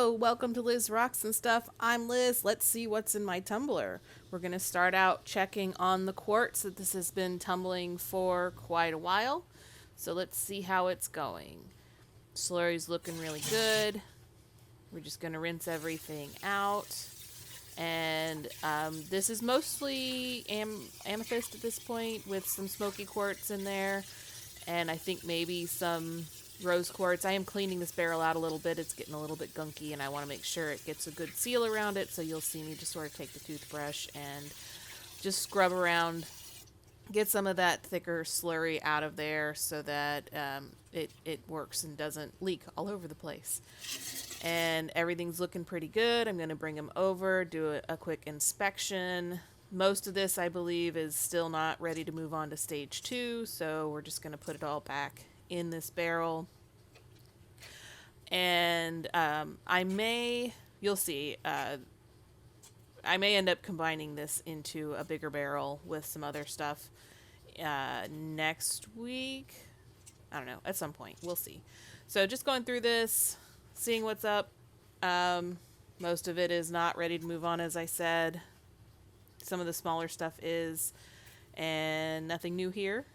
Hello, welcome to Liz Rocks and Stuff. I'm Liz. Let's see what's in my tumbler. We're going to start out checking on the quartz that this has been tumbling for quite a while. So let's see how it's going. Slurry's looking really good. We're just going to rinse everything out. And this is mostly amethyst at this point with some smoky quartz in there. And I think maybe some rose quartz. I am cleaning this barrel out a little bit. It's getting a little bit gunky and I want to make sure it gets a good seal around it. So you'll see me just sort of take the toothbrush and just scrub around, get some of that thicker slurry out of there so that it works and doesn't leak all over the place. And everything's looking pretty good. I'm going to bring them over, do a quick inspection. Most of this, I believe, is still not ready to move on to stage 2, so we're just going to put it all back in this barrel. And you'll see, I may end up combining this into a bigger barrel with some other stuff next week. I don't know, at some point. We'll see. So just going through this, seeing what's up. Most of it is not ready to move on, as I said. Some of the smaller stuff is, and nothing new here.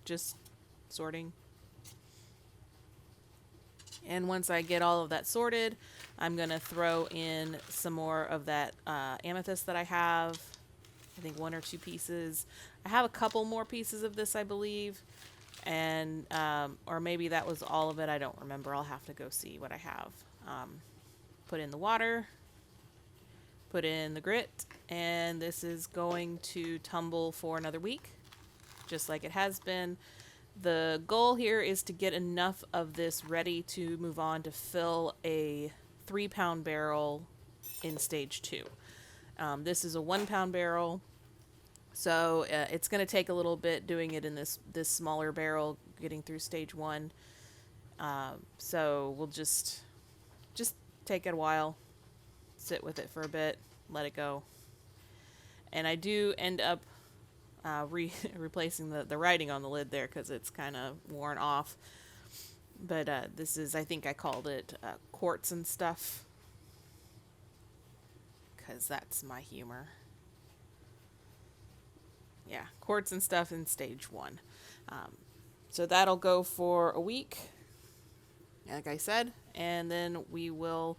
Just sorting. And once I get all of that sorted, I'm going to throw in some more of that amethyst that I have. I think 1 or 2 pieces. I have a couple more pieces of this, I believe. And, or maybe that was all of it. I don't remember. I'll have to go see what I have. Put in the water. Put in the grit. And this is going to tumble for another week, just like it has been. The goal here is to get enough of this ready to move on to fill a 3-pound barrel in stage 2. This is a 1-pound barrel, so it's going to take a little bit doing it in this smaller barrel, getting through stage 1. So we'll just take it a while, sit with it for a bit, let it go. And I do end up replacing the writing on the lid there because it's kind of worn off. But this is, I think I called it Quartz and Stuff, because that's my humor. Yeah, Quartz and Stuff in stage 1. So that'll go for a week, like I said, and then we will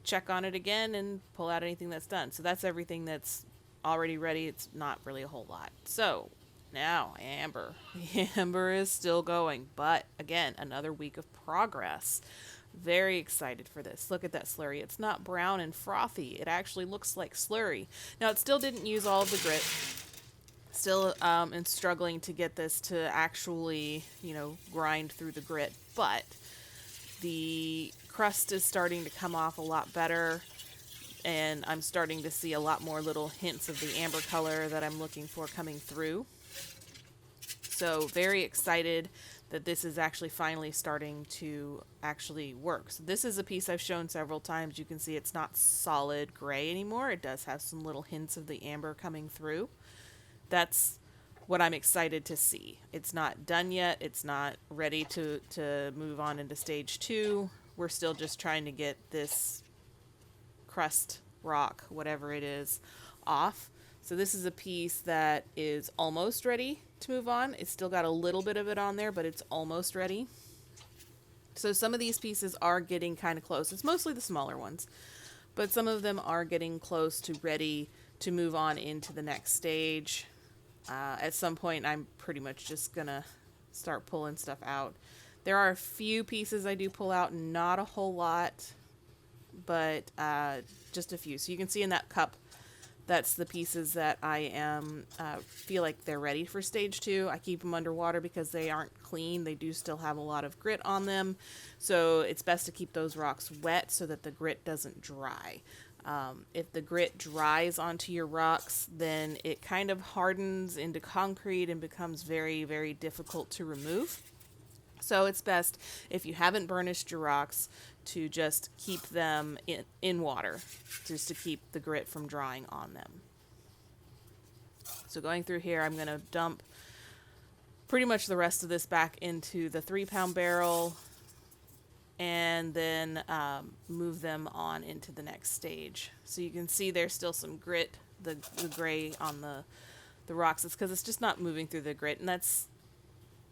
check on it again and pull out anything that's done. So that's everything that's already ready. It's not really a whole lot. So now amber. The amber is still going, but again, another week of progress. Very excited for this. Look at that slurry. It's not brown and frothy. It actually looks like slurry. Now, it still didn't use all of the grit. Still am struggling to get this to actually, grind through the grit, but the crust is starting to come off a lot better. And I'm starting to see a lot more little hints of the amber color that I'm looking for coming through. So very excited that this is actually finally starting to actually work. So this is a piece I've shown several times. You can see it's not solid gray anymore. It does have some little hints of the amber coming through. That's what I'm excited to see. It's not done yet. It's not ready to move on into stage 2. We're still just trying to get this crust, rock, whatever it is, off. So this is a piece that is almost ready to move on. It's still got a little bit of it on there, but it's almost ready. So some of these pieces are getting kind of close. It's mostly the smaller ones, but some of them are getting close to ready to move on into the next stage. At some point, I'm pretty much just gonna start pulling stuff out. There are a few pieces I do pull out, not a whole lot, but just a few. So you can see in that cup, that's the pieces that I am feel like they're ready for stage 2. I keep them underwater because they aren't clean. They do still have a lot of grit on them. So it's best to keep those rocks wet so that the grit doesn't dry. If the grit dries onto your rocks, then it kind of hardens into concrete and becomes very, very difficult to remove. So it's best, if you haven't burnished your rocks, to just keep them in water, just to keep the grit from drying on them. So going through here, I'm going to dump pretty much the rest of this back into the 3-pound barrel. and then move them on into the next stage. So you can see there's still some grit, the gray on the rocks. It's because it's just not moving through the grit, and that's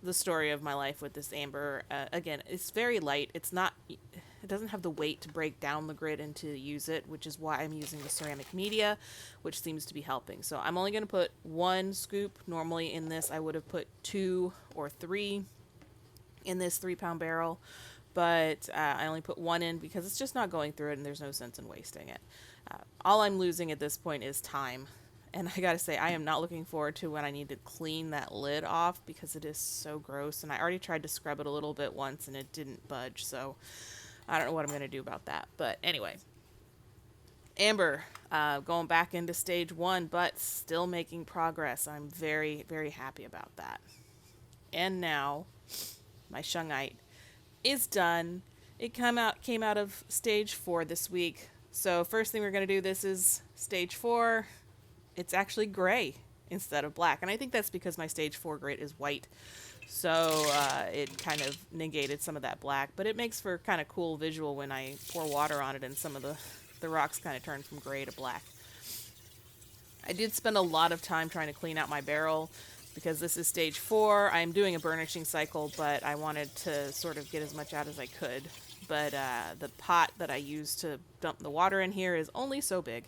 the story of my life with this amber. Again, it's very light. It doesn't have the weight to break down the grit and to use it, which is why I'm using the ceramic media, which seems to be helping. So I'm only going to put 1 scoop. Normally in this I would have put 2 or 3 in this 3-pound barrel, but I only put 1 in because it's just not going through it and there's no sense in wasting it. All I'm losing at this point is time. And I gotta say, I am not looking forward to when I need to clean that lid off because it is so gross. And I already tried to scrub it a little bit once and it didn't budge. So I don't know what I'm going to do about that. But anyway, amber, going back into stage 1, but still making progress. I'm very, very happy about that. And now my Shungite is done. It came out of stage 4 this week. So first thing we're going to do, this is stage 4. It's actually gray instead of black. And I think that's because my stage 4 grit is white. So it kind of negated some of that black. But it makes for kind of cool visual when I pour water on it and some of the rocks kind of turn from gray to black. I did spend a lot of time trying to clean out my barrel because this is stage 4. I'm doing a burnishing cycle, but I wanted to sort of get as much out as I could. But the pot that I used to dump the water in here is only so big.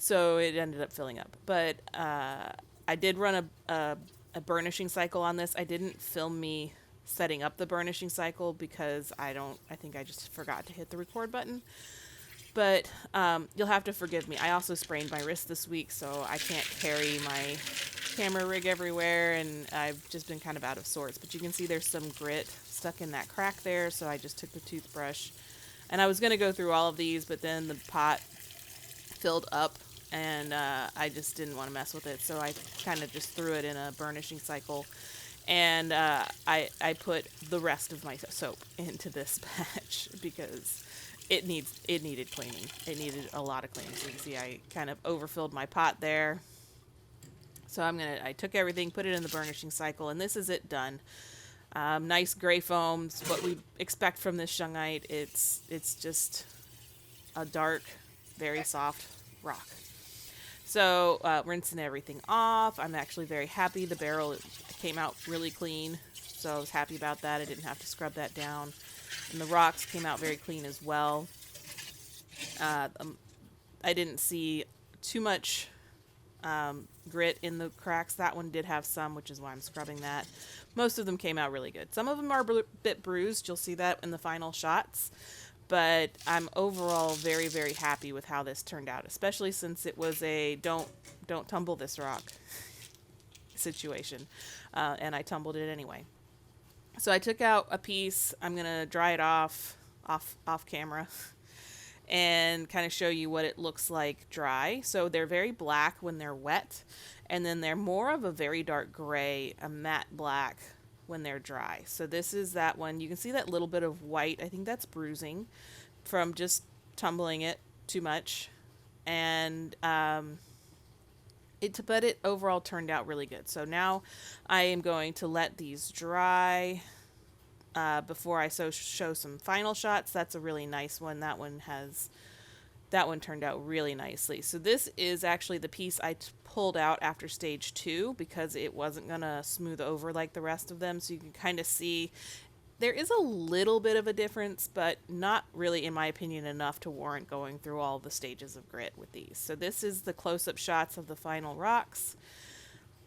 So it ended up filling up. But I did run a burnishing cycle on this. I didn't film me setting up the burnishing cycle because I think I just forgot to hit the record button. But you'll have to forgive me. I also sprained my wrist this week, so I can't carry my camera rig everywhere, and I've just been kind of out of sorts. But you can see there's some grit stuck in that crack there, so I just took the toothbrush. And I was going to go through all of these, but then the pot filled up, and I just didn't want to mess with it, so I kind of just threw it in a burnishing cycle, and I put the rest of my soap into this batch because it needed cleaning. It needed a lot of cleaning. So you can see I kind of overfilled my pot there. So I took everything, put it in the burnishing cycle, and this is it done. Nice gray foams, what we expect from this Shungite. It's just a dark, very soft rock. So rinsing everything off. I'm actually very happy. The barrel came out really clean, so I was happy about that. I didn't have to scrub that down. And the rocks came out very clean as well. I didn't see too much grit in the cracks. That one did have some, which is why I'm scrubbing that. Most of them came out really good. Some of them are a bit bruised. You'll see that in the final shots. But I'm overall very, very happy with how this turned out, especially since it was a don't tumble this rock situation. And I tumbled it anyway. So I took out a piece. I'm going to dry it off camera and kind of show you what it looks like dry. So they're very black when they're wet, and then they're more of a very dark gray, a matte black when they're dry. So this is that one. You can see that little bit of white. I think that's bruising from just tumbling it too much. And but it overall turned out really good. So now I am going to let these dry before I show some final shots. That's a really nice one. That one turned out really nicely. So this is actually the piece I pulled out after stage 2 because it wasn't going to smooth over like the rest of them. So you can kind of see there is a little bit of a difference, but not really, in my opinion, enough to warrant going through all the stages of grit with these. So this is the close-up shots of the final rocks.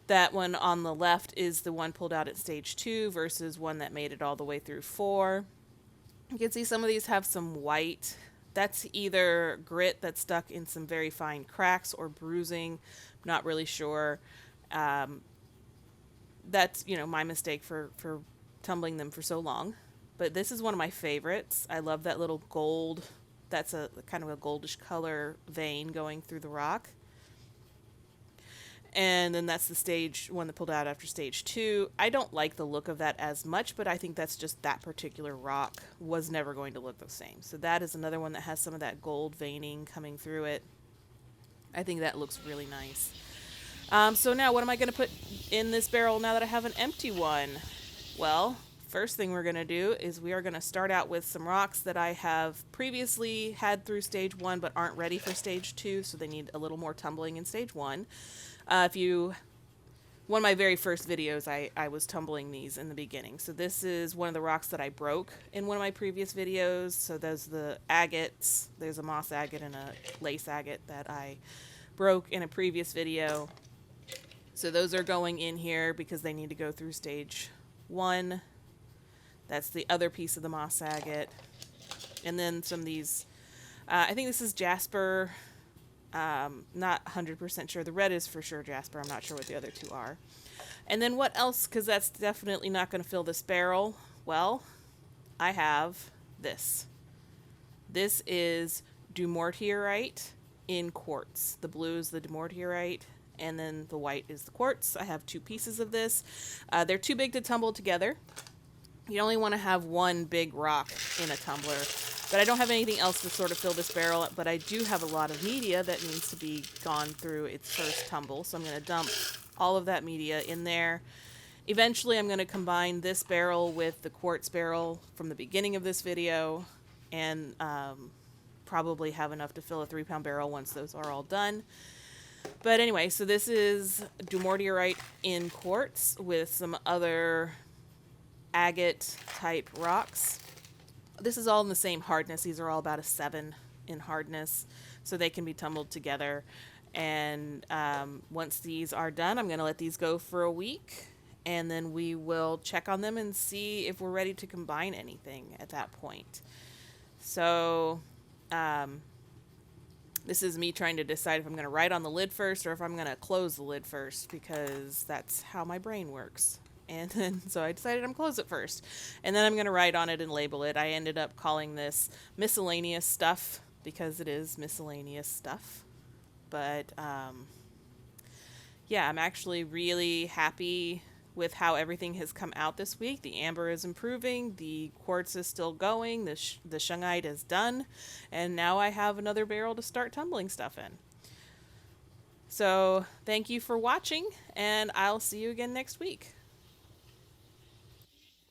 That one on the left is the one pulled out at stage 2 versus one that made it all the way through 4. You can see some of these have some white. That's either grit that's stuck in some very fine cracks or bruising. Not really sure. That's, my mistake for tumbling them for so long. But this is one of my favorites. I love that little gold. That's a kind of a goldish color vein going through the rock. And then that's the stage one that pulled out after stage 2. I don't like the look of that as much, but I think that's just that particular rock was never going to look the same. So that is another one that has some of that gold veining coming through it. I think that looks really nice. So now what am I going to put in this barrel now that I have an empty one? Well, first thing we're going to do is we are going to start out with some rocks that I have previously had through stage 1 but aren't ready for stage 2, so they need a little more tumbling in stage 1. One of my very first videos, I was tumbling these in the beginning. So this is one of the rocks that I broke in one of my previous videos. So there's the agates. There's a moss agate and a lace agate that I broke in a previous video. So those are going in here because they need to go through stage 1. That's the other piece of the moss agate. And then some of these, I think this is jasper. Not 100% sure. The red is for sure jasper. I'm not sure what the other two are. And then what else? Because that's definitely not going to fill this barrel. Well, I have this. This is dumortierite in quartz. The blue is the dumortierite, and then the white is the quartz. I have 2 pieces of this. They're too big to tumble together. You only want to have one big rock in a tumbler. But I don't have anything else to sort of fill this barrel, but I do have a lot of media that needs to be gone through its first tumble. So I'm going to dump all of that media in there. Eventually I'm going to combine this barrel with the quartz barrel from the beginning of this video, and probably have enough to fill a 3-pound barrel once those are all done. But anyway, so this is dumortierite in quartz with some other agate type rocks. This is all in the same hardness. These are all about a 7 in hardness, so they can be tumbled together. And once these are done, I'm going to let these go for a week, and then we will check on them and see if we're ready to combine anything at that point. So this is me trying to decide if I'm going to write on the lid first or if I'm going to close the lid first, because that's how my brain works. And then, so I decided I'm going to close it first. And then I'm going to write on it and label it. I ended up calling this miscellaneous stuff because it is miscellaneous stuff. But, yeah, I'm actually really happy with how everything has come out this week. The amber is improving. The quartz is still going. The shungite is done. And now I have another barrel to start tumbling stuff in. So, thank you for watching, and I'll see you again next week.